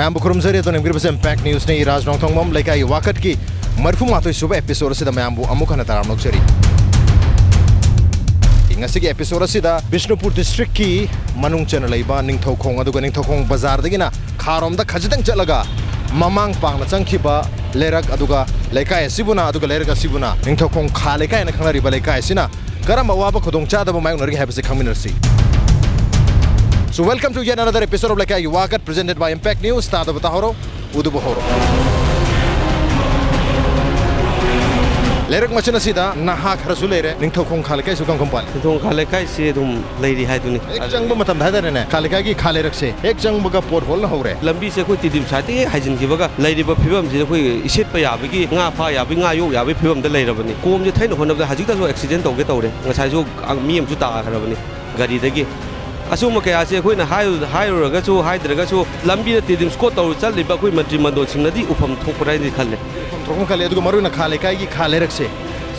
Ma'am बुखरुम जरिए तो निम्गिर बस इम्पैक्ट न्यूज़ ने राज नोंगथोंगबम लेकाई वाकत की मरफू मातोई सुबह एपिसोड से मैम बु अमुक हन Taram नोक्सरी ngasi episode asida Bishnupur district ki manung chana leiba Ningthoukhong aduga Ningthoukhong bazar dagina kharom da khajitang chalaga mamang pangna changkhiba lerak aduga leikai asibuna aduga lerak asibuna Ningthoukhong Kha Leikai na khanari ba leikai asina karamba waba khodong chada ba mayung nari habase khangminarsi. So welcome to yet another episode of Leikai Wakat presented by Impact News. Tada batahoro udu bohoro Lerak macam nasi dah nahak harus ulere Ningthoukhong Kha Leikai sukang kompal. Ningthoukhong Kha Leikai sih tuh lady hai tu ni. Ek jang bu matam dah ada ni. Kha Leikai ki Kha Leirak se. Ek jang bu ka port hole na ho re. Lambi se koi tidim sati hajin ki baga lady ba phibam je koi isit pa ya bagi nga pha ya bagi nga yo ya bagi phibam da lay rabani. Kom je thai no honab da hajik da so accident tau ke tau re. Nga sai so mi am chu ta rabani. Gari da ki. Asuma kaya se koi na hai raga so hai draga so lambi da tidim skot tau chal liba koi mantri mandol sing nadi upam thok rai ni khalle. Ningthoukhong Kha Leikai maru na Kha Leikai ki Kha Leirak se.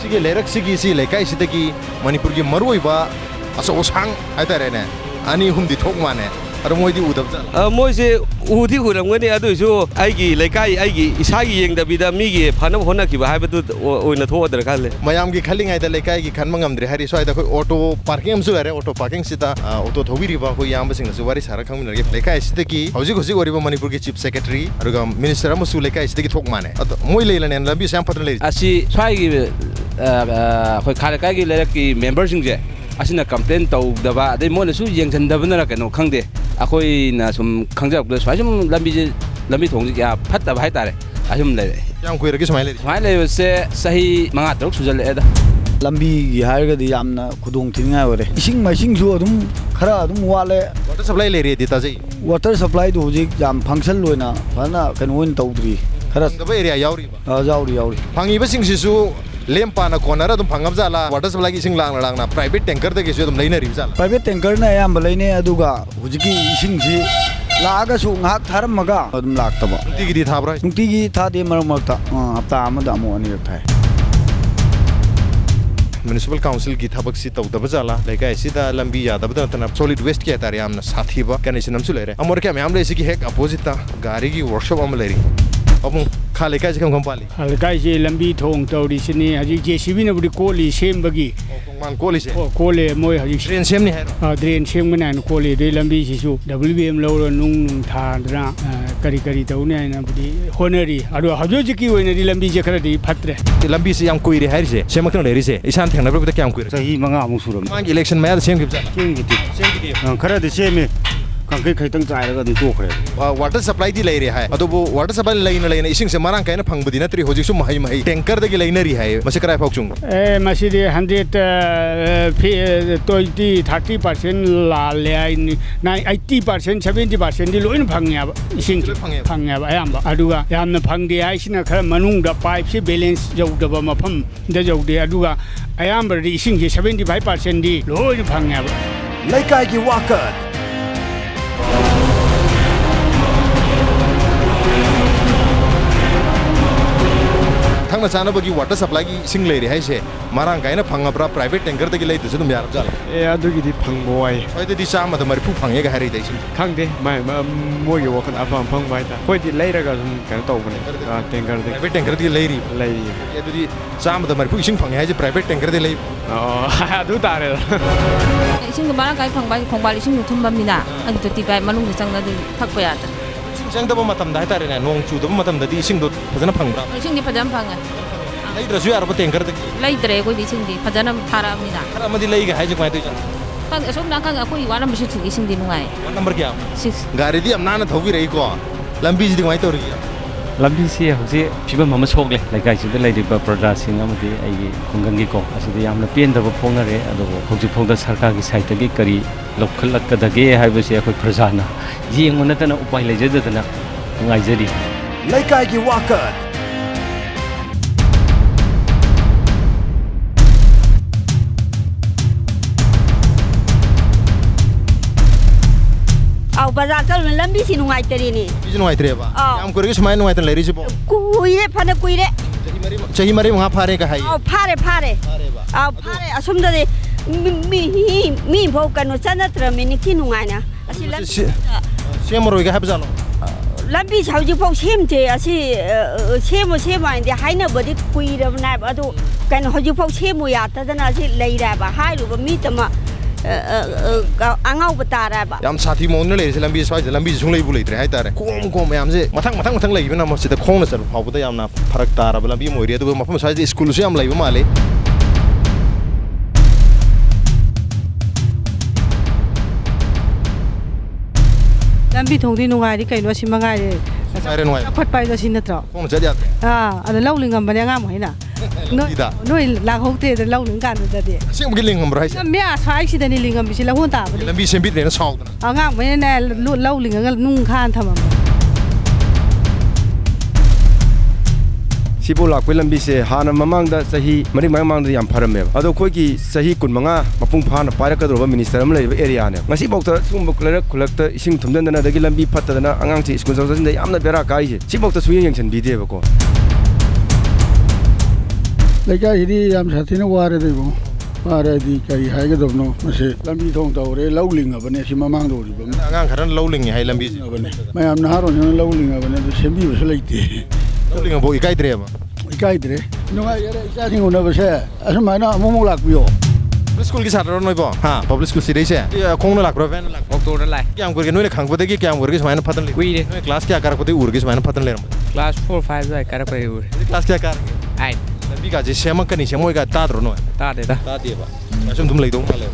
Sige lerak sigi si Leikai sidagi Manipur ki maroi ba aso osang aita re ne ani humdi thok mane ar moi di udab jala moi se udi uram ngani adu so ai gi Leikai ai gi isa gi yeng da bida mi gi phana hona ki ba ha badu oina tho adar khalle mayam gi khaling ai da Leikai gi khan mangam dre hari so ai da koi auto parking am su are auto parking sita auto thobi ri ba koi yam basing su wari sara khang min ge Leikai sidagi hoji ori ba Manipur ki chief secretary aruga minister am su Leikai sidagi thok mane moi leilan en lambi sam patran lei asi swai gi khoi Kha Leikai gi lerak ki member sing je asina complain tau daba dei mo na su yeng chan daba na kano khangde akhoi na sum khangjak de swai sum lambi thong ji ya phat da hai tare asum le yang kuira ki smai le se sahi manga taruk sujal le da lambi gi hairga di yamna khudong thinga ore ising masing su adum khara adum wale water supply le re dita ji water supply du hojik jam function loina phana kanwin tawdri khara da area yauri ba yauri phangi ba sing sisu lempa na corner adum phangam jala water supply gi sing lang na private tanker da gi su adum leina ri jala private tanker na yam leine aduga hojiki ising ji laaga su ngak tharamaga adum laktaba nunti gi thabra nunti gi thade marakta hapta amada amu ani thai municipal council ki thabak si tau da jala Leikai sida lambi ya da tana solid waste ki atari amna sathi ba kanisam su lere amor kya am le si ki hek opposite ta gari gi workshop am leri Abung Kha Leikai jikam kompali. Kha Leikai je lambi thong tauri sini haji JCB na budi koli sem bagi. Man koli se. Koli moi haji. Drain sem ni hai. Drain sem mana na koli de lambi sisu WBM lo nung tha dra kari tau ne na budi honeri. Adu hajo jiki woi na di lambi je khara di phatre. Lambi se yang koi re hai se. Sem akna le ri se. Isan theng na budi kyam koi. sahi manga amu suram. Mang election maya sem gi jala. Sem gi khara de sem Kangkai kaitang cai raga di tok re. Water supply di lai re hai. Adubo water supply lai na ising se marang kai na phang budi na tri hoji su mahai tanker da gi lai na ri hai. Mase karai phok chung. Masi de 30% la le ai na 80% 70% di loin phang ya ba. Ising phang ya ba ayam ba. Aduga yam na phang de ai sina khara manung da pipe se balance jau da ba mafam da jau de aduga ayam ba di ising se 75% di loin phang ya ba. Leikai gi Wakat Thang na chana bagi water supply gi sing le re hai se marang kai na phanga pra private tanker da gi lai du dum yar jala adu gi di phang boy oi de di chama da mari phu phang ye ga hari dai sim khang de mai mo gi wakan apam phang bai ta koi di lai raga kan tau bane tanker de private tanker di lai ri adu di chama da mari phu sing phang hai je private tanker de lai adu ta re ising ga marang kai phang bai khong bali sing Nongthombam mina agi to ti bai manung de chang na di thak pa ya ta Sing da ba matam da tare na nong chu da matam da di sing do phajana phang bra ising di phajam phanga lai dra ju ar ba tanker da lai dre ko di sing di phajana thara mina khara ma di lai ga hai je mai to kan asom na kan akoi wala misu thi ising di nungai number kya 6 gari di am na na thogi rei ko lambi ji di mai to ri lambi si hosi phibam ama sok le Leikai si da lai di ba praja sing amadi ai gi khungang gi ko asidi yamna pen da ba phongna re ado hoji phongda sarkar gi site gi kari lokhalak ka dage hai ba se akoi praja na yeng ona tana upai le je da na ngai jari Leikai gi Wakat Au bazar kal lambi si nungai teri ni. Biji nungai tere ba. Am kore ki smai nungai tan leri ji bo. Kuire phana kuire. Chahi mari ma phare ka hai. Au phare ba. Au phare asum da de mi bho kanu chana tra me ni ki nungai na. Asi lambi. Sem roi ga habjalo. lambi hauji pau semte asi semo inde haina bodi kuirabna adu kan hauji pau semo ya tadana asi leira ba hairu ba mi tama angau batara ba yam sathi mon le lambi swai lambi sung lei bu leitre hai tare kom yam je mathang lei bina masjid khong na chal phau da yam na farak tara lambi moiri adu mafam swai school se yam lei ba male lambi thongdi nungai ri kaino si mangai re sai nungai khot pai da sin natro khong ja ja ada laulingam bane ngam hoina noi la hokte da lauling kan da de sing gi lingam rai mya sai si da ni lingam bi si la hon ta lambi sem bit ne saw da ngam me ne lauling ngal nung khan thamam Sibu lakwe lambi se hana mamang da sahi mari mamang da yam pharame ado khoi ki sahi kun manga mapung phana paira ka droba minister am lei area ne ngasi bokta sum bokla khulak ta ising thumdan dana dagi lambi phatta dana angang chi school jawsa sin da yamna bera kai je si bokta suyeng yang chan bi de ba ko lekai hidi yam sathina ware de bo ware di kai hai ga dobno mase lambi thong tawre lauling abane si mamang do ri ba angang kharan lauling hai lambi mayam na haro ne lauling abane sembi ba leite lauling bo ikai dre ba ikai dre nungai yare isa thing ona ba se asmana momo lak biyo school ki satra noi bo ha public school sidai se khong na lak ro van lak october la kyam kur ke noi khang pade ki kyam kur ke samana patan le kui re noi class kya kar pade ur ke samana patan le class 4 5 da kar pa ur class kya kar ai lambi ka je sema kani semoi ga ta dro no ta de ba asum tum lei dong male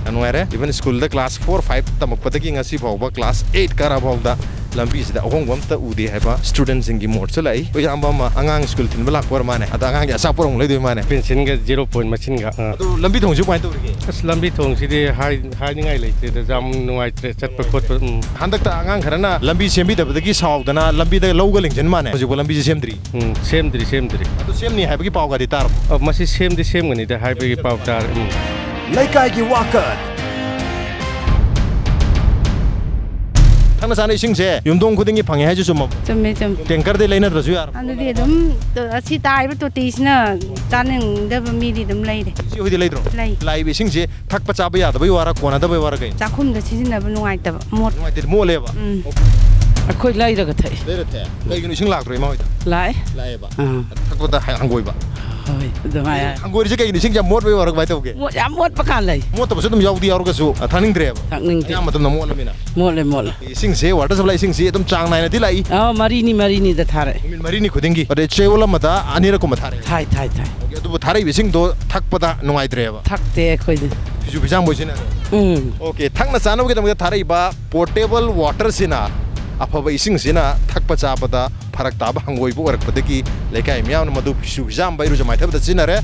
anware even school da class 4 5 tamak pade ki ngasi bhaw ba class 8 kara bhaw da lambi sida ahong wam ta ude haiba students ingi mot chalai oyam ba ma angang school tin balak por mane ata angang ya sa porong lei doi mane pension ga 0 point machine ga adu lambi thong ju pai to ri as lambi thong si de hai ni ngai lei te jam nuai tre chat pa khot handak ta angang kharana lambi sembi da badagi saw dana lambi da lowga lingjen mane hoji ko lambi je semdri semdri adu sem ni haiba ki paw ga di tar masi sem gani da hai ba ki paw tar Leikai gi Wakat thangna sana ising je yumdong khuding gi phange haiju sum chame tanker de leina rasu yar anu de dum asi tai ba to tisna taning da ba mi di dum lai de si hoi de leidro lai bi sing je thak pa cha ba ya da bai wara kona da bai wara gai chakhum da si na ba nuai ta mot nuai te mo le ba akhoi lai ra ga thai le ra the gai gi sing lak roi ma hoi lai ba thak pa da hangoi ba hoi da ma ya hangoi je gai gi sing ja mot bai wara bai ta ge mot ya mot pa kan lai mot ta ba sudum yaw di yaw ga su thaning dre ba thaning ya matam na mo la mina mot sing se water supply sing se dum chang nai na di lai mari ni da thare min mari ni khuding gi ade chewala ma da anira ko ma thare thai adu bu thare bi sing do thak pa da nungai dre ba thak te khoi de ju bijang bo sina okay thak na chana ge dam ga thare ba portable water sina afaba ising sina thak pa cha pa da pharak ta ba hangoi bu warak pa de ki lekai miaw na madu ju bijang bai ru jamai thab da sina re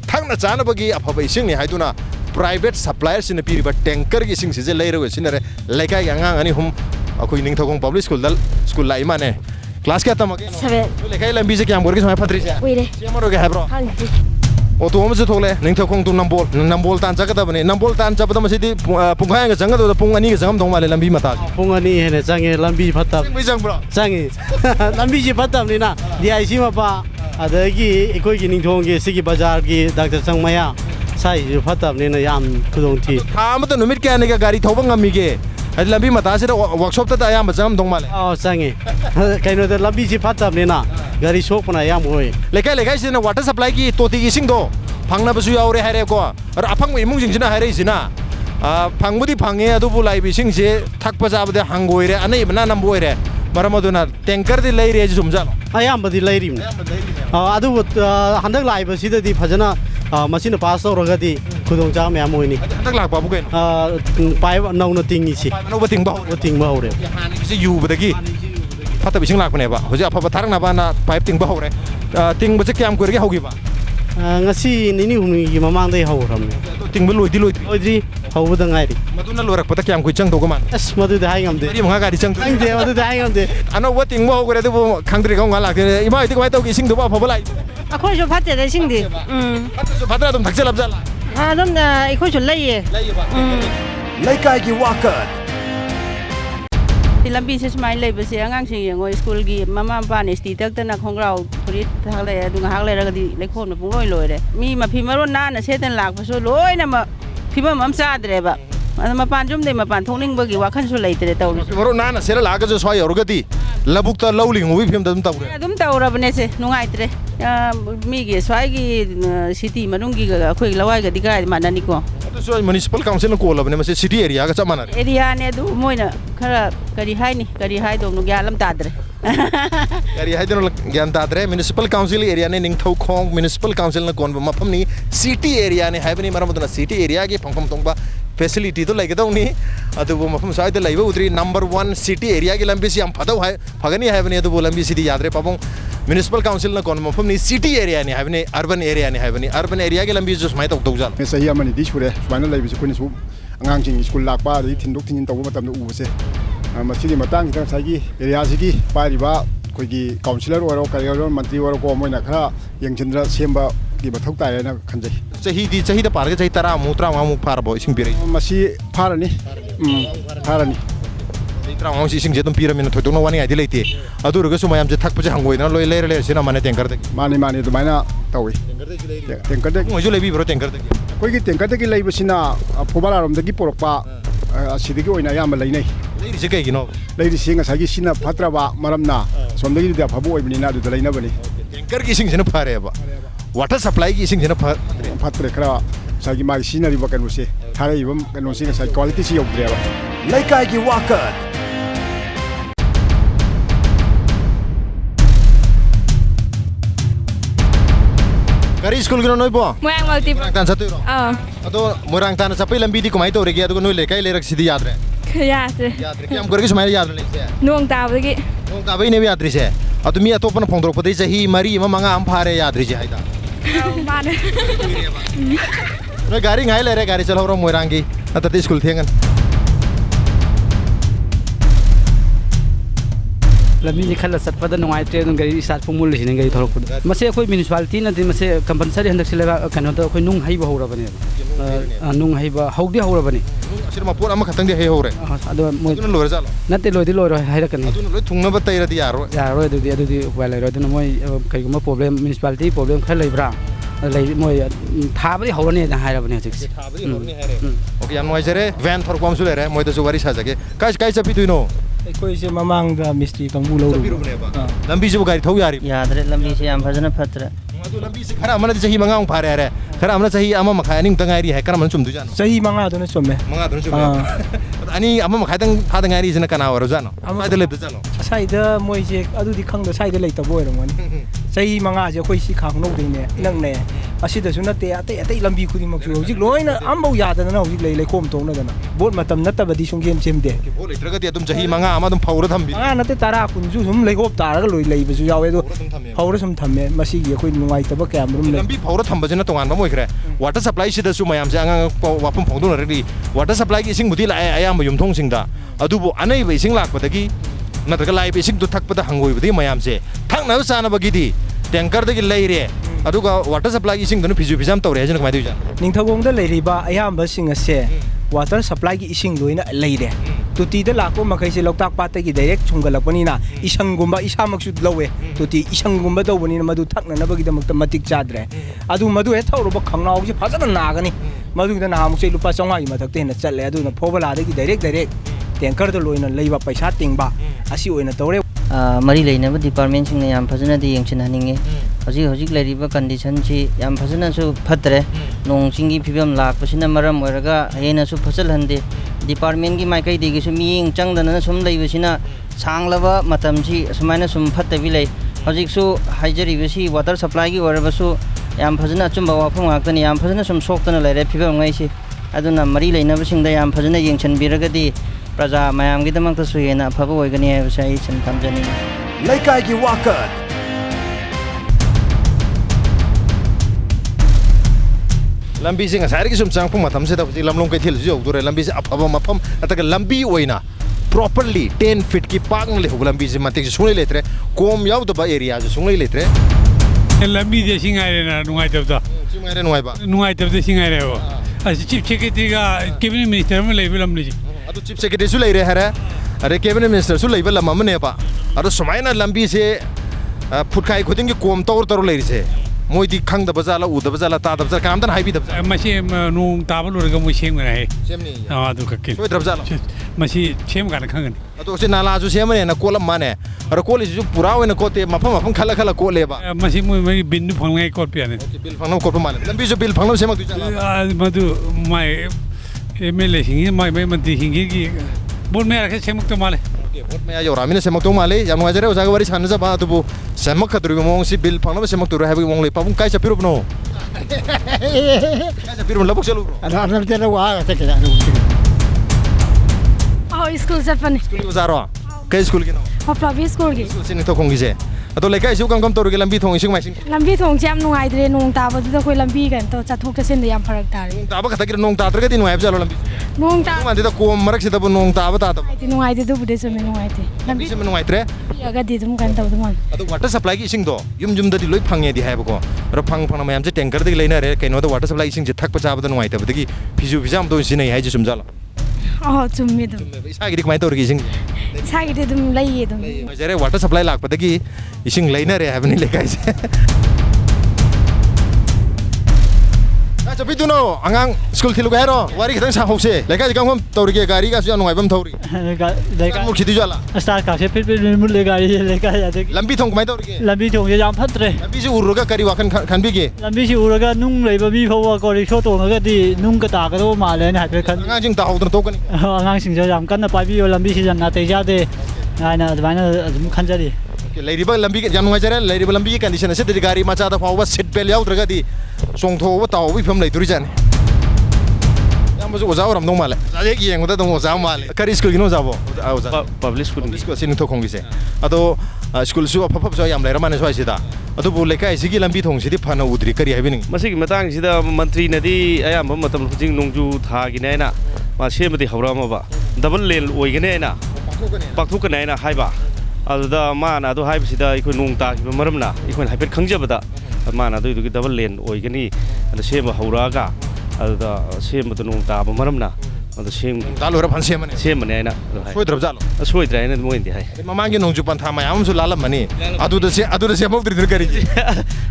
thak na chana ba gi afaba ising ni haiduna private suppliers in a period but tanker gi sing se le ro sina re lekai angang ani hum akoi Ningthoukhong public school la imane class kya tamake 7 lekai lambi se kyam gorge samai phatri se uire se maro ge habro hanji o to mo se thole Ningthoukhong tu nambol tan cha ka da bane nambol tan cha ba ma se di punghai ga jang da pung ani ga jangam dong male lambi mata pung ani hene jange lambi phatta sing jang bro jange lambi ji phatta ni na di ai si ma pa adagi ekoi gi Ningthoukhong gi sigi bazar gi Dr. Changmaya sai ji phatta ni na yam khudong thi tha ma ta numit kya ne ga gari thoba ngami ge lambi mata se workshop ta ayam jangam dong male jange kaino da lambi ji phatta ni na gari shop na yam hoi lekai se na water supply gi toti gi sing do phangna basu yaure hare ko ar aphang imung jing sina hare sina phangmudi phange adu bu lai bi sing se thak pa ja ba de hangoi re anai bana nam boi re maramaduna tanker di lai re jumja ayam badi lai rim adu handak lai ba sida di phajana machine pass tawraga di khudong cha mya moini handak lak ba bu ken pai nau na tingi si nau ba ting ba hore si yu ba dagi phata bising lak ne ba hoja pha ba tharang na ba na pipe ting ba hore ting ba che kyam ko re hogi ba ngasi nini humi gi mamang dai hauram ting ba loidri hau da ngai ri maduna lorak pata kyam ko chang do ko man as madu da haingam de ri manga ga ri chang de madu da haingam de ano wa ting ba hore de bu khangdri ga ngala ke ima ti ko mai to gi sing do ba pha ba lai akhoi jo phatte da sing di phatte jo phatra dum thakse labja la dum da akhoi jo lai ba Leikai gi Wakat lambi se smai lei ba se angang sing yengoi school gi mama pa ne sti tak ta na khongrau thuri thak le du ngak le ra di le khom na pung loi loi re mi ma phi maron na na se ten lak pa so loi na ma phi ma mam sa dre ba ma pan jum de ma pan thongning ba gi wa khan so lei tre taw maron na na se la ga jo soi or ga di labukta lowling movie film dum tawre adum tawrabane se nungaitre mi ge swai gi city manungi ga khoi lawai ga diga manani ko so municipal council na ko labane mase city area ga chamana area ne du moina khara kari hai ni kari hai dom nu gyalam tadre kari hai don gyan tadre municipal council area ne Ningthoukhong municipal council na kon mafam ni city area ne haibani maramudna city area ge phangpham tongba facility to like dong ni adu mafam sai de laiba udri number 1 city area ge lambi si am phadau hai phagani haibani adu lambi city yadre pabong municipal council na kon mafam ni city area ni haibani urban area ni haibani urban area ge lambi just mai tok tok jal sahi amani di sure suana laibi se koni su angang jing school lakpa ri thinduk thin taw matam u se masidi matang ki sai gi area si gi pari ba koi gi councilor oro kayoro mantri oro ko moina khara yengchandra semba gi bathok tai na khanjai chahi da par ge chahi tara mutra mu par bo ising pire masi pharani pharani trauma si ising je dum pira min thodong wani ai leite adu ruga su mayam je thak puje hangoi na loi leer sina mane tanker de mani du maina tawi tanker de mo jo lebi bro tanker de koi gi tanker de gi leiba sina phobala rom de gi porokpa asidi gi oina yam leinai leiri se kai gi no leiri singa sagi sina phatraba maramna somdagi da phabu oibni na du leina bani tanker gi ising sina phare ba water supply gi ising sina phatre khara sagi mai sina ri ba kan se thare ibam kan singa sai quality si yogre ba Leikai gi Wakat Kari school gino noi bo Moyang multi tan satu ro ado morang tan sapai lambi di kumai to re gi ado noi lekai lerak sidi yad re yadre kyam gorgi sumai yad le se nong tabagi ne bi yadri se ado mi ato pan phongdro pade chahi mari ma manga am phare yadri je haida mane noi gari ngai le re gari chalo ro morang gi ata school thengan lambi ni khala sat pada nungai tre nung gari sat phumul le hin gari thorok pud mase khoi municipality na de mase compulsory handak silega kano to khoi nung haiba hora bane nung haiba haudi hora bane asir ma por ama khatang de he hore ado moi lor jalo natte loi di loi ro haira kan adu loi thungna ba tai ra di yaro adu di wala ro dun moi kai guma problem municipality problem khala leibra lei moi thabadi hawne da haira bane hojik thabadi hawne haire okay am noi jare van for kwam su le re moi da su wari sa jage kai chapi tuino कोई से ममांग दा मिस्त्री कंबू लो लंबी से गाड़ी थौ यारी यादरे लंबी से याम फजन फत्र अदु लंबी से खरा मन सही मंगांग फारे रे खरा हमना सही अमा मखा नि तंगारी है करम चुम दु जानो सही मंगा दो ने चुमे अनि अमा मखा तंग फाद गारी जन कना वरो जानो अमा दे लेब जानो साइड मोय जे अदु दि खंग साइड लेत बोय रमन सही मंगा जे कोई सी खांग नो दिने नंग ने असिद सु नते अते अते लंबी खुदी मक होजिक लोइना अम्बौ यादना होजिक ले खोम तोंना दना बोट मतम नतबदी सुंगेम चेमदे बोट लेत्रगति अदुम सही मंगा अमा दum फौरा थंबी नते तारा कुंजु सुम लेगोप तारगा लोइ लेबसु यावे दो फौरा सुम थमे मसी गे कोई नुंगाई तब कैमरूम ले लंबी फौरा थंबजना तोंगान बा मोइखरे वाटर सप्लाई सिदा सु मयाम से अंगा वापम फोंदोन रेडी वाटर सप्लाई की सिंग बुदी लाए आयाम युमथोंग सिंगदा अदुबो अनै बै सिंग लाकपदगी नतगा लाइ बै सिंग दु थकपदा हंगोइ बदी मयाम से थंगना साना बगिदी टैंकर दगी लैरे अदुगा वाटर सप्लाई की सिंग दनु फिजु फिजाम तौरे हजन कमाइ दुजा निंगथौखोंग दा लैरिबा आयाम सिंग से वाटर सप्लाई की इसिंग लोइना लैरे तुती दा लाको मखै से लोकताक पात की डायरेक्ट छुंगलपनिना इशंगुंबा इसामकसु लौवे तुती इशंगुंबा दौबनिना मदु थकननबगी दमक मतिक चाद्रे अदु मदु हे थौरबा खंगनाउ से फजन नागनी मदु दा नामु से लुपा 500 की मथक तेन चले अदु न फोबला दगी डायरेक्ट टैंकर द लोइना लैबा पैसा तिंगबा असि ओइना तौरे मरी लेनब डिपार्टमेंट सिंग याम फजन दि यंगचिन हनिंगे हजिक लेरिबा कंडीशन छि याम फजन सु फतरे नोंग सिंगी फिबम लाकपसिना मरम ओरगा हेना सु फसल हंदे डिपार्टमेंट की माइकई दिगि सु मियिंग चंगदना सुम लैबसिना सांगलबा मतम छि सुमाइना सुम फतबि लै हजिक सु हाइजरिबसि वाटर सप्लाई की ओरबसु याम फजन अचुंबा वाफम गाक्तनि याम फजन सुम सोक्तना लैरे फिबम ngaiसि अदुना मरी लेनबसिंग दा याम फजन यंगछन बिरगदि प्रजा मयाम की दमक तसु हेना फबो ओइगनि हैबसि आई सन तमजनि Leikai gi Wakat lambi sing asari ki sum chang phum matham se da lamlong kai thil jog dure lambi se aphaba mafam ataka lambi oina properly 10 feet ki pang le hog lambi se matik sungai letre kom yaw da ba area je sungai letre lambi de singai na nungai tabda singai re nungai tabda singai re wo as chief secretary ga cabinet minister me level lamli adu chief secretary su leire hare are cabinet minister su level lamam ne ba adu sumaina lambi se phutkai khuding ki kom tor leire se Modi खंग द बजाला उ द बजाला ता the बजाला काम दन Hibi the मसी नों ताबल लोरगा मो same गना है सेमनी अदु कक्के सोय द बजाला मसी सेम गाना खंगन अतो से नाला जु सेमने ना कोलम माने अर कोली जु पुरा ओइन कोते मफम मफम खला खला कोलेबा मसी मो बिन फंगै कोट पियाने बिल फंगनो कोट माने लंबी जो बिल फंगनो सेमक दु जाला मधु माय एमएलए सिंगी माय मंत्री सिंगी की बोल में रखे सेमक तो माले बोट में आयो रामिने सेमक तो माले याम वाजरे उजागा वारी छान जबा अतबु सेमक खदुरि मोंग सि बिल फंगनो सेमक तो रहबि मोंग ले पाबुं काय चपिरु बनो काय चपिरु लबक चलु अनर तेरा वा ते के जानु स्कूल चपने स्कूल उजारो कई स्कूल के नो प्राइवेट स्कूल की स्कूल निंगथौखोंग गिसे अतो लेकाय सु कम तौरगे लंबी थोंग इसिंग माइसिंग लंबी थोंग से नुआइद्रे नोंग ताबदुदा कोई लंबी गन तो चथोक चसिन याम फरक तारे नोंग ताबा खतगिर नोंग ताद्रगदि नुआइब जालो लंबी नोंग ता मादे त कोम मरक से तब नोंग ताबा ता तब नुआइदे दु बुदे समे नुआइते लंबी से नुआइत्रे यागा दि दुम गन तब दुमान अतो वाटर सप्लाई की इसिंग दो युम दि लोइ फंगे दि हायबको र फंग मयाम से टैंकर दि लेना रे कइनो द वाटर सप्लाई इसिंग जे थक पचाबद नुआइतबदगी फिजु फिजाम दो सिनै हाय जे सुमजालो चुम्मे दुम इसागिदि कमाय तौरगे इसिंग इसागिदि दुम लइए दुम जरे वाटर सप्लाई लाकपदगी इसिंग लेना रे हाबनि लेकाय से चपी दुनो अंगांग स्कूल थिलु गायरो वारी खतंग सा होसे लेका जगम हम तौरगे गाड़ी का सुया नुआइबम थौरी लेका मुखिति जाला स्टार का से फिर मुले गाड़ी लेका यादे लंबी थोंग कमाय तौरगे लंबी थोंग जे याम फत्रे लंबी से उरुगा करी वाकन खनबिगे लंबी से उरुगा नुंग लेबा मी फवा को रिक्शा तोंगा दि नुंग का तागदो माले ने हाइबे खन अंगांग जिंग ताहोदन तोकनी अंगांग सिंग जे याम कन्न पाबी यो लंबी से जन्ना ते जादे आइना अदबाना अदम खनजरी लेरिबा लंबी के जाम नुआइजरे लेरिबा लंबी के कंडीशन से दि गाड़ी मचा दा फावा सीट बेल्ट याउद्रगदि सोंथोबा तावबि फम लेदुरि जाने ओजा और दो माले एक येंगदा दो ओजा माले करी स्कूल गिनो जाबो ओजा पब्लिक स्कूल निंगथौखोंग गिसे अदो स्कूल सु अफफब जो याम लेरा माने सोय सिदा अदो बु लेकाय सिगी लंबी थोंग सिदि फना उद्रि करी हाबिनि मसिगी मतंग सिदा मंत्री नदी अयाम मतम हुजिंग नोंजु थागिने ना मा सेमदि हौरामबा डबल लेन ओइगने ना पाक्थुकने ना हाइबा अदुदा माना अदु हाइबसिदा इखो नोंग तागिबा मरमना इखो हाइफेट खंगजबदा माना अदुगी डबल लेन ओइगनी अद सेम हौरागा अदुदा सेमदु नोंग ताबा मरमना अदु सेम तालोरा फन सेमने सेमने आइना सोइद्रब जालो सोइद्रा आइना मोइन्दि हाइ ममांगी नोंजु पन्था मयाम सु लालम मनी अदुदा से मौद्रि करी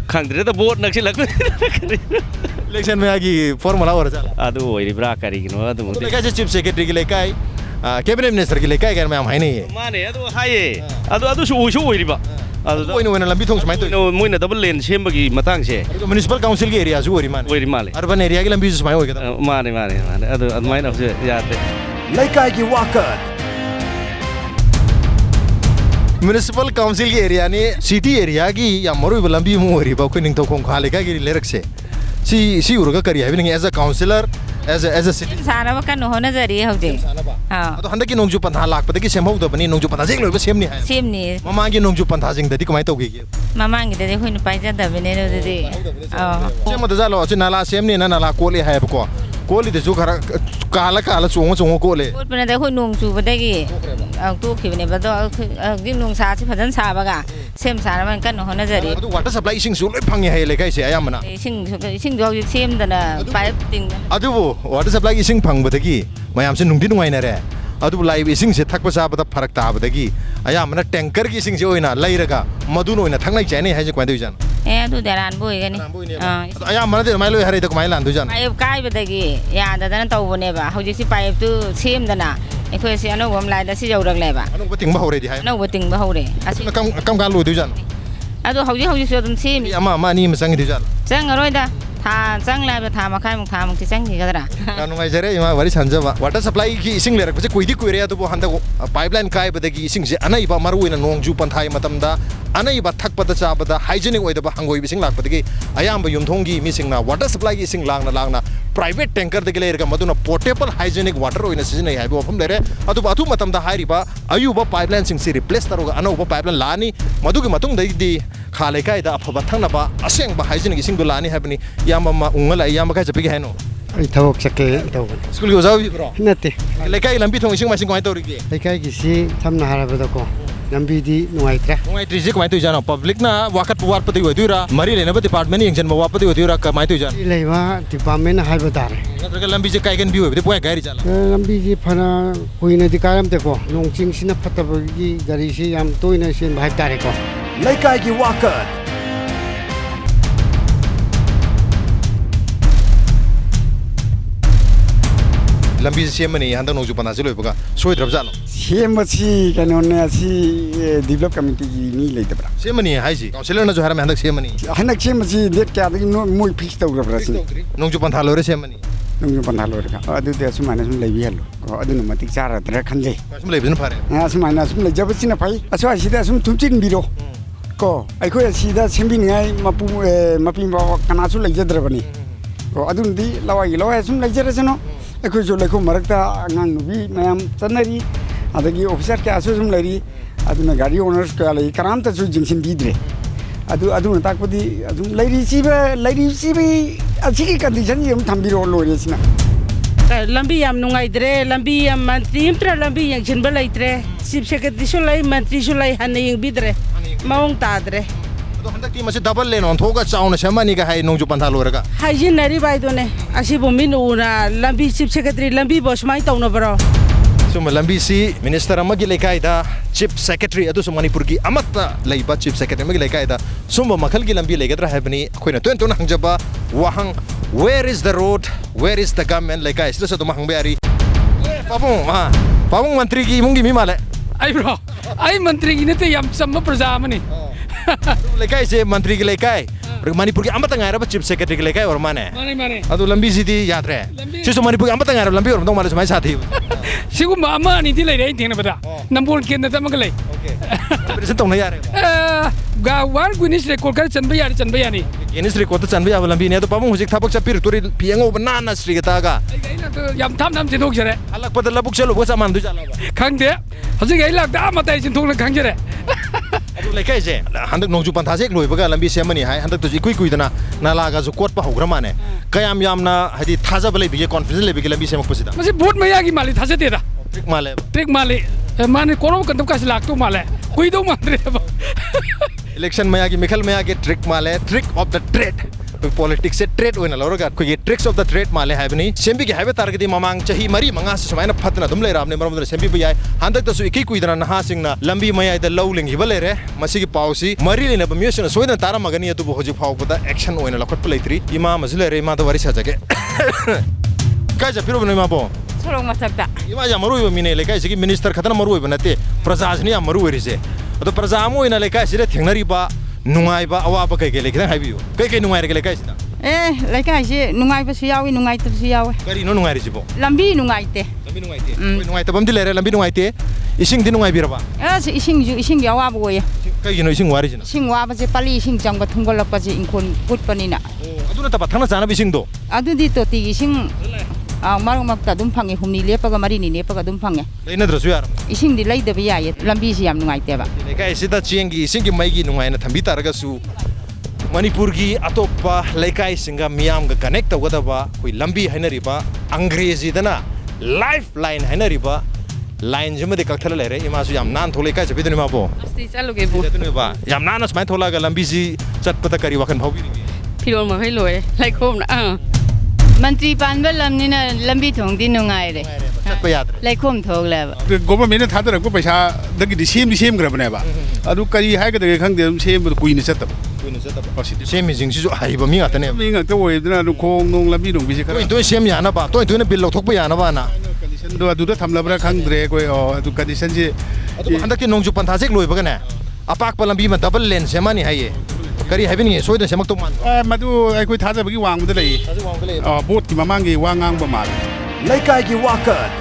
खंद्रे त बोट नक्सि लग इलेक्शन में आगी फॉर्मूला और जाला अदु ओइरिब्रा करिगिनो अदु मुदे लेकाय चीफ सेक्रेटरी की लेकाय कैबिनेट मिनिस्टर की लेकाय गन मयाम हाइने माने अदु हाइए अदु सु ओइरिबा अदु ओइन लंबी थोंग समाय तो मोइना डबल लेन सेमबगी मतंग से म्युनिसिपल काउंसिल की एरिया जु ओरि माने अर्बन एरिया की लंबी समाय होगदा माने अदु अदमाइन अफसे यादे लेकाय की वाकत म्युनिसिपल काउंसिल की एरिया ने सिटी एरिया की या मरुब लंबी मु ओरि बा कोइ निंगथौखोंग खा लेकाय की लेरक से सी उरगा करी हाबिनि as a councillor as a city सानबा कन होना जरी हौजे हां अतो हंदकी नोंजु पन्था लाकपदगी सेमहौदबनी नोंजु पन्था जेक लोइबा सेमनि हाय सेमनि ममांगी नोंजु पन्था जिंगददी कमाय तौगे ममांगी दे होइन पाइजदबने नोदे सेमद जालो अछि नाला सेमनि ना नाला कोले हायबको कोली दे जु खरा काला चोंगो कोले कोटपने दे होइ नोंग चुबदगी तो खिबने बदो जिंग नोंग सासि फजन साबगा सेम सानबा कन होना जरी अदु वाटर सप्लाई इसिंग सु लोइ फंगे हाय लेकाय से आयामना इसिंग जो सेमदना पाइप तिंग अदुबो वाटर सप्लाई इसिंग फंगबदगी मयाम से नुंगदि नुंगाइना रे अदुबो लाइव इसिंग से थकप साबदा फरक ताबदगी आयामना टैंकर की इसिंग से ओइना लैरगा मदुन ओइना थंगनाय चाइने हाय जे क्वाइदु जान अदु दरान बोइगनी आयामना दे माइलो हारे त कमाइ लांदु जान पाइप काइबदगी याददना तौबनेबा हौजिसि पाइप तु सेमदना एखोय से अनौबम लाइदा सि जौरगलेबा अनौबो तिंगबा हौरे दि हाय अनौबो तिंगबा हौरे असि कम का लोदु जान अदु हौजि सो दम सेमि अमा नि मसंग दि जान चंगरोइदा था चंगलाबा था मखाय मुख था मुख चंगि गदरा नुंगाइ जरे इमा वारी सानजबा वाटर सप्लाई की इसिंग लेरक पसे कोइदि कोइरे अदुबो हंदा पाइपलाइन काइबदगी इसिंग से अनैबा मरुइना नोंजु पन्थाय मतमदा अनैबा थकपदा चाबदा हाइजेनिक ओइदबा हंगोइ बिसिंग लाकपदगी अयाम युमथोंगी मिसिंगना वाटर सप्लाई की इसिंग लांगना प्राइवेट टैंकर दगे लेरगा मदुना पोर्टेबल हाइजेनिक वाटर ओइना सिजनै हाइबो वफम लेरे अदुबा अथु मतमदा हाइरिबा अयुबा पाइपलाइन सिंग से रिप्लेस तरोगा अनौबा पाइपलाइन लानी मदुगी मतुंग दैदि खा लेकायदा अफबा थंगनबा असेंबा हाइजेनिक इसिंग दु लानी हाइबनी याममा उंगला यामका चपिगे हैनो आई थवक सके तौबन स्कूल की ओजाबी ब्रो नते लेकाय लंबी थोंग इसिंग मासिंग कमाय तौरिगे लेकाय की सी थमना हारबदको लंबी दी नुआइत्रा नुआइत्रि जे कमाय तौ जानो पब्लिक ना वाकत पुवार पति होइदुरा मरी लेनबा डिपार्टमेंट यंजन मवा पति होइदुरा कमाय तौ जानो लेवा डिपार्टमेंट हाइबा तारे नत्रगा लंबी जे काइगन भी होइबे पोय गाड़ी जाला लंबी जी फना कुइना दिकारम तेको नोंचिंग सिना फतबगी गाड़ी से याम तोइना सेन भाइ तारे को लेकाय की वाकत lambi semani handang nongju panda se loibaga soidrab jalo semasi kanone asi develop committee gi ni leidabra semani haisi councilor na jo haram handang semani hanak semasi det kya dagi no moi fix tawrabra si nongju panda lore semani nongju panda lore ka adu de sumana sum leibi halo ko adu no matik chara dra khanle sum leibin fare sumana sum leijabasina pai aswa sida sum thumchin biro ko akhoi sida sembi ngai mapi kana su leijadrabani ko adu ndi lawai sum leijarasano akhoi jo lekho marakta ngang nubi mayam tanari adagi officer kya asu sum leiri aduna gari owners ka lei karam ta su jingsin bidre adu takpadi adu leiri sibi achiki condition yam thambiro lore sina lambi yam nungai dre lambi yam mantri imtra lambi yang chin balai dre sip secretary su lai mantri su lai han yang bidre maung ta dre handak ti masi double lane on thoga chauna semani ga hai nongju panda lore ga haijin nari bai done asibo minu na lambi chief secretary lambi boss mai tawna bro sum lambi si minister amagi lekai da chief secretary adu sum manipur gi amatta leiba chief secretary amagi lekai da sum makhal gi lambi legadra habni khoina ton hangjaba wahang where is the road where is the government lekai sila sa tumahang beari pabung mantri gi mungi mi male ai bro ai mantri gi nete yam samma praja mani lekai se mantri gi lekai manipur gi amata ngai ra chief secretary gi lekai or mane mane adu lambi si di yatre sisu manipur gi amata ngai ra lambi or dong male sumai sathi sigu mama ni di leire thing na bada nambol ken na tamag lei present tong na yare ga war guinness record kar chanba yani guinness record chanba ya lambi ne to pamung hujik thabak chapir turi piango banana sri ga ga yam tham chin thok jare halak padal labuk chalo go saman du jala khangde hujik ai lak da matai chin thok na khang jare adu lekai je handak nongju pantha je loi baga lambi semani hai handak to ji kui dana nala ga ju kot pa hogra mane kayam yamna hadi thaja balai bige confidence le bige lambi semak pusida masi boat maya gi mali thaja de da trick male mane kono kan ka lak to male kui do mandre election maya gi mikhal maya ge trick male trick of the trade politics se trade oina loroga kui tricks of the trade male habni sembi gi habe targedi mamang chahi mari manga se sumaina phatna dum le ramne maram sembi bi yai handak to su iki kui dana ha singna lambi maya da lowling hi balere masi gi pausi mari le na bamiusna soina tara magani atu bo hoji phau da action oina lakot plaitri ima mazulere ima da wari sajage kai ja piro ma bo sorong masakta ima ja maru mine le kai sigi minister khatana maru banate prajajni am maru rise ado prajamo ina le kai sire thengnari ba nungai ba awa ba kai ke le khang haibiu kai nungai re le kai sida le kai si nungai ba si yawi nungai ta si yawi kari no nungai re jibo lambi nungai te nungai ta bam di le lambi nungai te ising di nungai biraba ising yawa bo ya kai no ising wari jina ising wa ba je pali ising jang ba thungol pa je inkon put panina aduna ta ba thana jana bising do adu di to ti ising marung makta dum phange humni lepaga mari ni lepaga dum phange leina drasu yar ising di leida ba yaye lambi si yam nungai te ba kai sida chiengi ising gi mai gi nungai na thambi taraga su manipur gi atopa leikai singa miam ga connect tawada ba koi lambi hainari ba angrezi dana lifeline hainari ba line jema de kakthala lere ima su yam nan tholai kai chabi duni ma bo asti chalu ge bo duni ba yam nan asmai thola ga lambi si chatpata kari wakan bhaubi ni philol ma hai loe lai khom na मंत्री पानबा लमनी ना लंबी थोंगदी नुंगाई रे चटपा याद लेखोम थोग लेबा government थादर को पैसा दगी same ग्रबनेबा अदु करी हायगदे खंगदे सेम कुइने चतब सेम मिजिंग सिजु हाइबा मी गातने मी गात ओइदना खोंग नों लंबी दं बिसे खरा तो सेम याना बा तो ने बिल लौथोकबा याना बा ना कंडीशन दो अदु थमलबरा खंगद्रे कोइ अदु कंडीशन जे अदु हंदक नोंजु पंथाजेक लोइबगने अपाक पलंबी मा डबल लेन सेमानी हाइए करी हाइबनी सोइदन सेमक तो मान मदु अखोइ थाजबगी वांगबद लई बोट की ममांगी वांगांग बा माल लेकाई की वाकत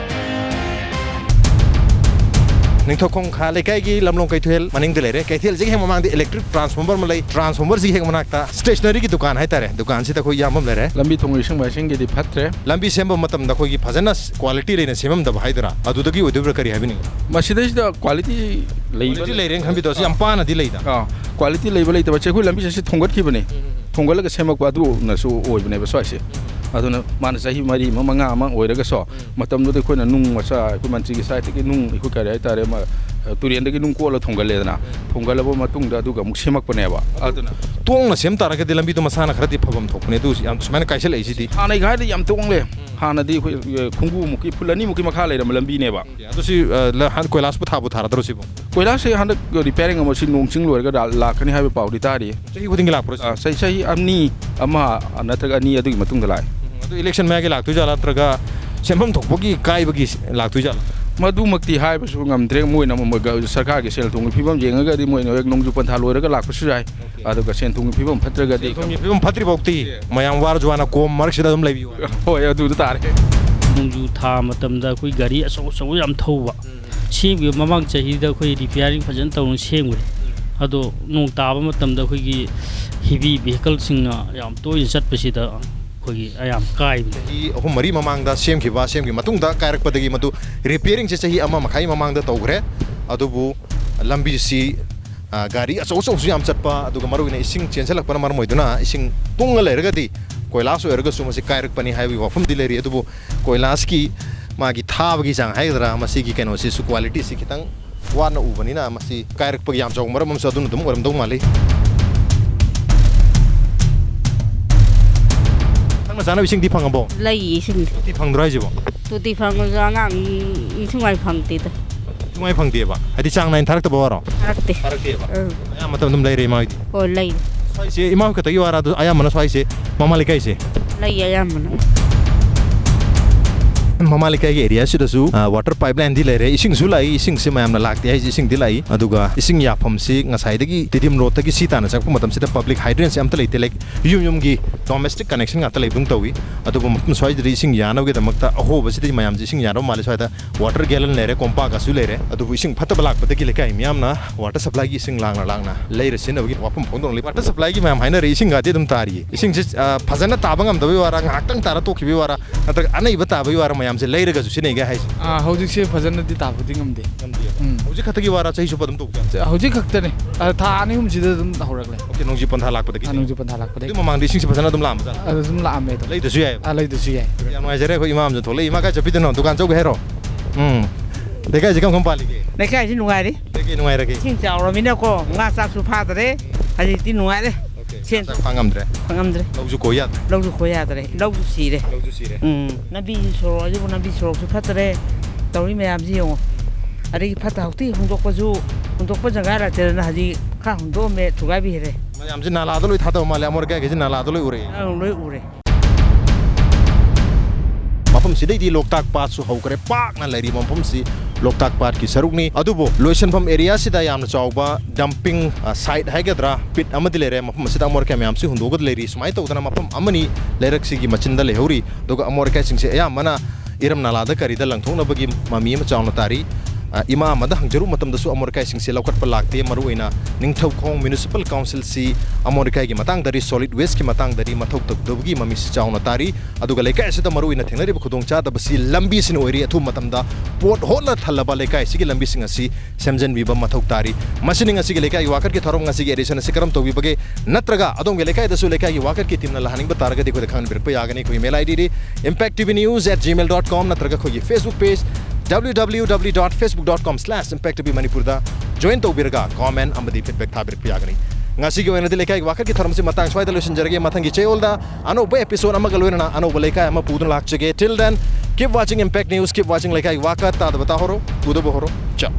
Ningthoukhong Kha Leikai gi lamlong kaithel maning de lere kaithel jig heng mamang de electric transformer malai transformer jig heng manakta stationary gi dukan hai tare dukan si ta khoi yamam lere lambi thong ising ba sing gi di phatre lambi semba matam da khoi gi phajana quality leina semam da haidra adu da gi odubra kari habini masida da quality leiba leireng khambi to si ampa na di leida quality leiba leita ba che khoi lambi se thonggat ki bane thonggal ga semak ba du na su oi bane ba so ase aduna man sahi mari mamanga amang oiraga so matam do khoi na nung masa ku manchi gi site gi nung ku kare ai tare ma turian gi nung ko la thongale na thongala bo matung da du ga muk semak bane ba aduna tong na sem tara ga de lambi to masana khrati phabam thokne du yam sumana kaisel ai sidi hanai ga de yam tong le hana di khungu muki fulani muki makha le ram lambi ne ba adu si la han koilas bu thabu thara dro si bo koilas se han repairing am si nong ching loi ga la khani ha be pau di ta ri sahi buding la pro sai amni ama anatraga ani adu matung da lai election में आगे लागतो जाला तरगा ꯁꯦꯝꯐꯝ ꯊꯣꯛꯄꯒꯤ ꯀꯥꯏꯕꯒꯤ ꯂꯥꯛꯇꯣꯏꯖꯥꯠꯂꯣ ꯃꯗꯨꯃꯛꯇꯤ ꯍꯥꯏꯕꯁꯨ ꯉꯝꯗ꯭ꯔꯦ ꯃꯣꯏꯅ ꯁꯔꯀꯥꯔꯒꯤ ꯁꯦꯜ ꯊꯨꯝꯒꯤ ꯐꯤꯕꯝ ꯌꯦꯡꯉꯒꯗꯤ ꯃꯣꯏꯅ ꯍꯦꯛ ꯅꯣꯡꯖꯨ ꯄꯟꯊꯥ ꯂꯣꯏꯔꯒ ꯂꯥꯛꯄꯁꯨ ꯌꯥꯏ ꯑꯗꯨꯒ ꯁꯦꯟ ꯊꯨꯝꯒꯤ ꯐꯤꯕꯝ ꯐꯠꯇ꯭ꯔꯒꯗꯤ ꯐꯤꯕꯝ ꯐꯠꯇ꯭ꯔꯤꯐꯥꯎꯇꯤ ꯃꯌꯥꯝ ꯋꯥꯔꯁꯨ ꯋꯥꯅ ꯀꯣꯝ ꯃꯔꯛꯁꯤꯗ ꯑꯗꯨꯝ ꯂꯩꯕꯤꯌꯨ ꯍꯣꯏ ꯑꯗꯨꯗ ꯇꯥꯔꯦ ꯅꯣꯡꯖꯨ ꯊꯥ ꯃꯇꯝꯗ ꯑꯩꯈꯣꯏ ꯒꯥꯔꯤ ꯑꯆꯧ ꯑꯆꯧꯕ ꯌꯥꯝ ꯊꯧꯕ ꯁꯦꯝꯈꯤꯕ ꯃꯃꯥꯡ ꯆꯍꯤꯗ ꯑꯩꯈꯣꯏ ꯔꯤꯄꯤꯌꯥꯔꯤꯡ ꯐꯖꯅ ꯇꯧꯅ ꯁꯦꯝꯈ꯭ꯔꯦ ꯑꯗꯣ ꯅꯣꯡ ꯇꯥꯕ ꯃꯇꯝꯗ ꯑꯩꯈꯣꯏꯒꯤ ꯍꯤꯕꯤ ꯚꯦꯍꯤꯀꯜꯁꯤꯡꯅ ꯌꯥꯝ ꯇꯣꯏꯅ ꯆꯠꯄꯁꯤꯗ ꯑꯩꯈꯣꯏꯒꯤ ꯑꯌꯥꯝ ꯀꯥꯏꯕꯅꯤ ꯆꯍꯤ 3-4 ꯃꯃꯥꯡꯗ ꯁꯦꯝꯈꯤꯕ ꯃꯇꯨꯡꯗ ꯀꯥꯏꯔꯛꯄꯗꯒꯤ ꯃꯗꯨ ꯔꯤꯄꯤꯌꯔꯤꯡꯁꯦ ꯆꯍꯤ 1 ꯃꯈꯥꯏ ꯃꯃꯥꯡꯗ ꯇꯧꯈ꯭ꯔꯦ ꯑꯗꯨꯕꯨ ꯂꯝꯕꯤꯁꯤ ꯒꯥꯔꯤ ꯑꯆꯧ ꯑꯆꯧꯕꯁꯨ ꯌꯥꯝ ꯆꯠꯄ ꯑꯗꯨꯒ ꯃꯔꯨꯑꯣꯏꯅ ꯏꯁꯤꯡ ꯆꯦꯟꯁꯤꯜꯂꯛꯄꯅ ꯃꯔꯝ ꯑꯣꯏꯗꯨꯅ ꯏꯁꯤꯡ ꯇꯨꯡꯉ ꯂꯩꯔꯒꯗꯤ ꯀꯣꯏꯂꯥꯁ ꯑꯣꯏꯔꯒꯁꯨ ꯃꯁꯤ ꯀꯥꯏꯔꯛꯄꯅꯤ ꯍꯥꯏꯕꯒꯤ ꯋꯥꯐꯝꯗꯤ ꯂꯩꯔꯤ ꯑꯗꯨꯕꯨ ꯀꯣꯏꯂꯥꯁꯀꯤ ꯃꯥꯒꯤ ꯊꯥꯕꯒꯤ ꯆꯥꯡ ꯍꯥꯏꯒꯗ꯭ꯔꯥ ꯃꯁꯤꯒꯤ ꯀꯩꯅꯣꯁꯤꯁꯨ ꯀ꯭ꯋꯥꯂꯤꯇꯤꯁꯤ ꯈꯤꯇꯪ ꯋꯥꯅ ꯎꯕꯅꯤꯅ ꯃꯁꯤ ꯀꯥꯏꯔꯛꯄꯒꯤ ꯌꯥꯝ ꯆꯥꯎꯕ ꯃꯔꯝ ꯑꯃꯁꯨ ꯑꯗꯨꯅ ꯑꯗꯨꯝ ꯑꯣꯏꯔꯝꯗꯧ ꯃꯥꯜꯂꯤ ꯅꯪꯅ ꯆꯥꯅꯕ ꯏꯁꯤꯡꯗꯤ ꯐꯪꯉꯕꯣ ꯂꯩ ꯏꯁꯤꯡꯗꯤ ꯇꯣꯇꯤ ꯐꯪꯗ꯭ꯔꯣ ꯍꯥꯏꯁꯤꯕꯣ ꯇꯣꯇꯤ ꯐꯪꯉꯁꯨ ꯑꯉꯥꯡ ꯏꯁꯤꯡꯋꯥꯏ ꯐꯪꯗꯦꯗ ꯏꯁꯤꯡꯋꯥꯏ ꯐꯪꯗꯦꯕ ꯍꯥꯏꯗꯤ ꯆꯥꯡ ꯅꯥꯏꯅ ꯊꯥꯔꯛꯇꯕ ꯋꯥꯔꯣ ꯊꯥꯔꯛꯇꯦꯕ ꯑꯌꯥꯝꯕ ꯃꯇꯝ ꯑꯗꯨꯝ ꯂꯩꯔꯦ ꯏꯃꯥ ꯍꯣꯏꯗꯤ ꯍꯣꯏ ꯂꯩ ꯁ꯭ꯋꯥꯏꯁꯦ ꯏꯃꯥ ꯍꯣꯏ ꯈꯛꯇꯒꯤ ꯋꯥꯔ ꯑꯗꯨ ꯑꯌꯥꯝꯕꯅ ꯁ꯭ꯋꯥꯏꯁꯦ ꯃꯃꯥ ꯂꯩꯀꯥꯏꯁꯦ ꯂꯩ ꯑꯌꯥꯝꯕꯅ ꯃꯃꯥ ꯂꯩꯀꯥꯏꯒꯤ ꯑꯦꯔꯤꯌꯥꯁꯤꯗꯁꯨ ꯋꯥꯇꯔ ꯄꯥꯏꯞꯂꯥꯏꯟꯗꯤ ꯂꯩꯔꯦ ꯏꯁꯤꯡꯁꯨ ꯂꯥꯛꯏ ꯏꯁꯤꯡꯁꯦ ꯃꯌꯥꯝꯅ ꯂꯥꯛꯇꯦ ꯍꯥꯏꯁꯦ ꯏꯁꯤꯡꯗꯤ ꯂꯥꯛꯏ ꯑꯗꯨꯒ ꯏꯁꯤꯡ ꯌꯥꯐꯝꯁꯤ ꯉꯁꯥꯏꯗꯒꯤ ꯇꯤꯗꯤꯝ ꯔꯣꯗꯇꯒꯤ ꯁꯤ ꯇꯥꯅ ꯆꯪꯉꯛꯄ ꯃꯇꯝꯁꯤꯗ ꯄꯕ꯭ꯂꯤꯛ ꯍꯥꯏꯗ꯭ꯔꯦꯟꯁꯦ ꯑꯝꯇ ꯂꯩꯇꯦ ꯂꯥꯏꯛ ꯌꯨꯝꯒꯤ ꯗꯣꯃꯦꯁꯇꯤꯛ ꯀꯅꯦꯛꯁꯟ ꯉꯥꯛꯇ ꯂꯩꯕꯨꯝ ꯇꯧꯏ ꯑꯗꯨꯕꯨ ꯃꯐꯝ ꯁ꯭ꯋꯥꯏꯗꯗꯤ ꯏꯁꯤꯡ ꯌꯥꯅꯕꯒꯤꯗꯃꯛꯇ ꯑꯍꯣꯕꯁꯤꯗꯤ ꯃꯌꯥꯝꯁꯦ ꯏꯁꯤꯡ ꯌꯥꯅꯕ ꯃꯥꯜꯂꯦ ꯁ꯭ꯋꯥꯏꯗ ꯋꯥꯇꯔ ꯒꯦꯂꯟ ꯂꯩꯔꯦ ꯀꯣꯝꯄꯥꯛꯀꯁꯨ ꯂꯩꯔꯦ ꯑꯗꯨꯕꯨ ꯏꯁꯤꯡ ꯐꯠꯇꯕ ꯂꯥꯛꯄꯗꯒꯤ ꯂꯩꯀꯥꯏ ꯃꯤꯌꯥꯝꯅ ꯋꯥꯇꯔ ꯁꯄ꯭ꯂꯥꯏꯒꯤ ꯏꯁꯤꯡ ꯂꯥꯡꯅ ꯂꯩꯔ ꯁꯤꯖꯤꯟꯅꯕꯒꯤ ꯋꯥꯐꯝ ꯐꯣꯡꯗꯣꯛꯂꯤ ꯋꯥꯇꯔ ꯁꯄ꯭ꯂꯥꯏꯒꯤ ꯃꯌꯥꯝ ꯍꯥꯏꯅꯔꯦ ꯏꯁꯤꯡꯒꯗꯤ ꯑꯗꯨꯝ ꯇꯥꯔꯤꯌꯦ ꯏꯁꯤꯡꯁꯦ ꯐꯖꯅ ꯇꯥꯕ ꯉꯝꯗꯕꯩ ꯋꯥꯔ ꯉꯥꯏꯍꯥꯛꯇꯪ ꯇꯥꯔ ꯇꯣꯛꯈꯤꯕꯩ ꯋꯥꯔ ꯅꯠꯇ꯭ꯔꯒ ꯑꯅꯩꯕ ꯇꯥꯕꯩ ꯋꯥꯔ ꯃꯌꯥꯝꯁꯦ ꯂꯩꯔꯒꯁꯨ ꯁꯤꯖꯤꯟꯅꯩ ꯍꯧꯖꯤꯛꯁꯦ ꯐꯖꯅꯗꯤ ꯇꯥꯕꯗꯤ ꯉꯝꯗꯦ ꯍꯧꯖꯤꯛ ꯈꯛꯇꯒꯤ ꯋꯥꯔ ꯆꯍꯤ ꯆꯨꯞꯄ ꯑꯗꯨꯝ ꯇꯧꯕ ꯍꯧꯖꯤꯛ ꯈꯛꯇꯅꯦ ꯊꯥ 2-3 ꯑꯗꯨꯝ ꯍꯧꯔꯛꯂꯦ ꯑꯣꯀꯦ ꯅꯣꯡꯖꯨ ꯄꯟꯊꯥ ꯂꯥꯛꯄꯗꯒꯤ ꯅꯣꯡꯖꯨ ꯄꯟꯊꯥ ꯂꯥꯛꯄꯗꯒꯤ ꯃꯃꯥꯡꯗ ꯏꯁꯤꯡꯁꯦ ꯐꯖꯅ ꯑꯗꯨꯝ ꯂꯥꯛꯑꯝꯕ ꯑꯗꯨꯝ ꯂꯥꯛꯑꯝꯃꯦ ꯑꯗꯨꯝ ꯂꯩꯗꯁꯨ ꯌꯥꯏ ꯂꯩꯗꯁꯨ ꯌꯥꯏ ꯌꯥꯝ ꯅꯨꯡꯉꯥꯏꯖꯔꯦ ꯑꯩꯈꯣꯏ ꯏꯃꯥ ꯑꯃꯁꯨ ꯊꯣꯛꯂꯛꯏ ꯏꯃꯥ ꯀꯥꯏ ꯆꯠꯄꯤꯗꯅꯣ ꯗꯨꯀꯥꯟ ꯆꯧꯒꯦ ꯍꯥꯏꯔꯣ ꯂꯩꯀꯥꯏꯁꯦ ꯀꯔꯝ ꯄꯥꯜꯂꯤꯒꯦ ꯂꯩꯀꯥꯏꯁꯤ ꯅꯨꯡꯉꯥꯏꯔꯤ ꯀꯩꯀꯩ ꯅꯨꯡꯉꯥꯏꯔꯒꯦ ꯏꯁꯤꯡ ꯆꯥꯎꯔꯃꯤꯅꯀꯣ ꯉꯥ ꯆꯥꯛꯁꯨ ꯐꯥꯗꯔꯦ ꯍꯧꯖꯤꯛꯇꯤ ꯅꯨꯡꯉꯥꯏꯔꯦ ꯁꯦꯟ ꯐꯪꯉꯝꯗ꯭ꯔꯦ ꯂꯧꯁꯨ ꯈꯣꯏ ꯌꯥꯗ꯭ꯔꯦ ꯂꯧꯁꯨ ꯁꯤꯔꯦ ꯂꯝꯕꯤ ꯁꯣꯔꯣꯛ ꯑꯁꯤꯕꯨ ꯂꯝꯕꯤ ꯁꯣꯔꯣꯛꯁꯨ ꯐꯠꯇꯔꯦ ꯇꯧꯔꯤ ꯃꯌꯥꯝꯁꯤ ꯌꯦꯡꯉꯣ ꯑꯗꯒꯤ ꯐꯠꯇ ꯍꯥꯎꯊꯤ ꯍꯨꯟꯗꯣꯛꯄ ꯖꯒꯥ ꯂꯩꯇꯗꯅ ꯍꯧꯖꯤꯛ ꯈꯔ ꯍꯨꯟꯗꯣꯛꯑꯝꯃꯦ ꯊꯨꯒꯥꯏꯕꯤꯈ꯭ꯔꯦ ꯃꯌꯥꯝꯁꯦ ꯅꯥꯂꯥꯗ ꯂꯣꯏ ꯊꯥꯗꯕ ꯃꯥꯜꯂꯦ ꯑꯃꯣꯠ ꯑꯀꯥꯏꯒꯩꯁꯦ ꯅꯥꯂꯥꯗ ꯂꯣꯏ ꯎꯔꯦ ꯂꯣꯏ ꯎꯔꯦ ꯃꯐꯝꯁꯤꯗꯩꯗꯤ ꯂꯣꯛꯇꯥꯛ ꯄꯥꯠꯁꯨ ꯍꯧꯈ꯭ꯔꯦ ꯄꯥꯛꯅ ꯂꯩꯔꯤꯕ ꯃꯐꯝꯁꯤ ꯂꯣꯛꯇꯥꯛ ꯄꯥꯠꯀꯤ ꯁꯔꯨꯛꯅꯤ ꯑꯗꯨꯕꯨ ꯂꯣꯏꯁꯟꯐꯝ ꯑꯦꯔꯤꯌꯥꯁꯤꯗ ꯌꯥꯝꯅ ꯆꯥꯎꯕ ꯗꯝꯄꯤꯡ ꯁꯥꯏꯠ ꯍꯥꯏꯒꯗ꯭ꯔꯥ ꯄꯤꯠ ꯑꯃꯗꯤ ꯂꯩꯔꯦ ꯃꯐꯝ ꯑꯁꯤꯗ ꯑꯃꯣꯠ ꯑꯀꯥꯏ ꯃꯌꯥꯝꯁꯤ ꯍꯨꯟꯗꯣꯛꯑꯒ ꯂꯩꯔꯤ ꯁꯨꯃꯥꯏꯅ ꯇꯧꯗꯅ ꯃꯐꯝ ꯑꯃꯅꯤ ꯂꯩꯔꯛꯁꯤꯒꯤ ꯃꯆꯤꯟꯗ ꯂꯩꯍꯧꯔꯤ ꯑꯗꯨꯒ ꯑꯃꯣꯠ ꯑꯀꯥꯏꯁꯤꯡꯁꯦ ꯑꯌꯥꯝꯕꯅ ꯏꯔꯝ ꯅꯥꯂꯥꯗ ꯀꯔꯤꯗ ꯂꯪꯊꯣꯛꯅꯕꯒꯤ ꯃꯃꯤ ꯑꯃ ꯆꯥꯎꯅ ꯇꯥꯔꯤ ꯏꯃꯥ ꯑꯃꯗ ꯍꯪꯖꯔꯨ ꯃꯇꯝꯗꯁꯨ ꯑꯃꯣꯠ ꯑꯀꯥꯏꯁꯤꯡꯁꯦ ꯂꯧꯈꯠꯄ ꯂꯥꯛꯇꯦ ꯃꯔꯨꯑꯣꯏꯅ ꯅꯤꯡꯊꯧꯈꯣꯡ ꯃ꯭ꯌꯨꯅꯤꯁꯤꯄꯥꯜ ꯀꯥꯎꯟꯁꯤꯜꯁꯤ ꯑꯃꯣꯠ ꯑꯀꯥꯏꯒꯤ ꯃꯇꯥꯡꯗꯗꯤ ꯁꯣꯂꯤꯗ ꯋꯦꯁꯀꯤ ꯃꯇꯥꯡꯗꯗꯤ ꯃꯊꯧ ꯇꯧꯗꯕꯒꯤ ꯃꯃꯤꯁꯤ ꯆꯥꯎꯅ ꯇꯥꯔꯤ ꯑꯗꯨꯒ ꯂꯩꯀꯥꯏ ꯑꯁꯤꯗ ꯃꯔꯨꯑꯣꯏꯅ ꯊꯦꯡꯅꯔꯤꯕ ꯈꯨꯗꯣꯡꯆꯥꯗꯕꯁꯤ ꯂꯝꯕꯤꯁꯤꯅ ꯑꯣꯏꯔꯤ ꯑꯊꯨꯕ ꯃꯇꯝꯗ ꯄꯣꯠ ꯍꯣꯠꯅ ꯊꯜꯂꯕ ꯂꯩꯀꯥꯏ ꯑꯁꯤꯒꯤ ꯂꯝꯕꯤꯁꯤꯡ ꯑꯁꯤ ꯁꯦꯝꯖꯤꯟꯕꯤꯕ ꯃꯊꯧ ꯇꯥꯔꯤ ꯃꯁꯤꯅꯤ ꯉꯁꯤꯒꯤ ꯂꯩꯀꯥꯏꯒꯤ ꯋꯥꯀꯠꯀꯤ ꯊꯧꯔꯝ ꯉꯁꯤꯒꯤ ꯑꯦꯗꯤꯁꯟ ꯑꯁꯤ ꯀꯔꯝ ꯇꯧꯕꯤꯕꯒꯦ ꯅꯠꯇ꯭ꯔꯒ ꯑꯗꯣꯝꯒꯤ ꯂꯩꯀꯥꯏꯗꯁꯨ ꯂꯩꯀꯥꯏꯒꯤ ꯋꯥꯀꯠꯀꯤ ꯇꯤꯝꯅ ꯂꯥꯛꯍꯟꯅꯤꯡꯕ ꯇꯥꯔꯒꯗꯤ ꯑꯩꯈꯣꯏꯗ ꯈꯪꯍꯟꯕꯤꯔꯛꯄ ꯌꯥꯒꯅꯤ ꯑꯩꯈꯣꯏ ꯏꯃꯦꯜ ꯑꯥꯏꯗꯤꯗꯤ impacttvnews@gmail.com ꯅꯠꯇ꯭ꯔꯒ ꯑꯩꯈꯣꯏꯒꯤ Facebook page www.facebook.com/impacttvmanipurda join tꯧꯕꯤꯔꯒ comment amadi feedback ꯊꯥꯕꯤꯔꯛꯄ ꯌꯥꯒꯅꯤ ngasi gi oinadi lekai wakatki tharamsi matang swaida loisinjarage mathangi cheyolda anoba episode amaga loinana anoba lekai ama pudun lakchege till then keep watching impact news keep watching lekai wakat ta da bata horo udo horo ciao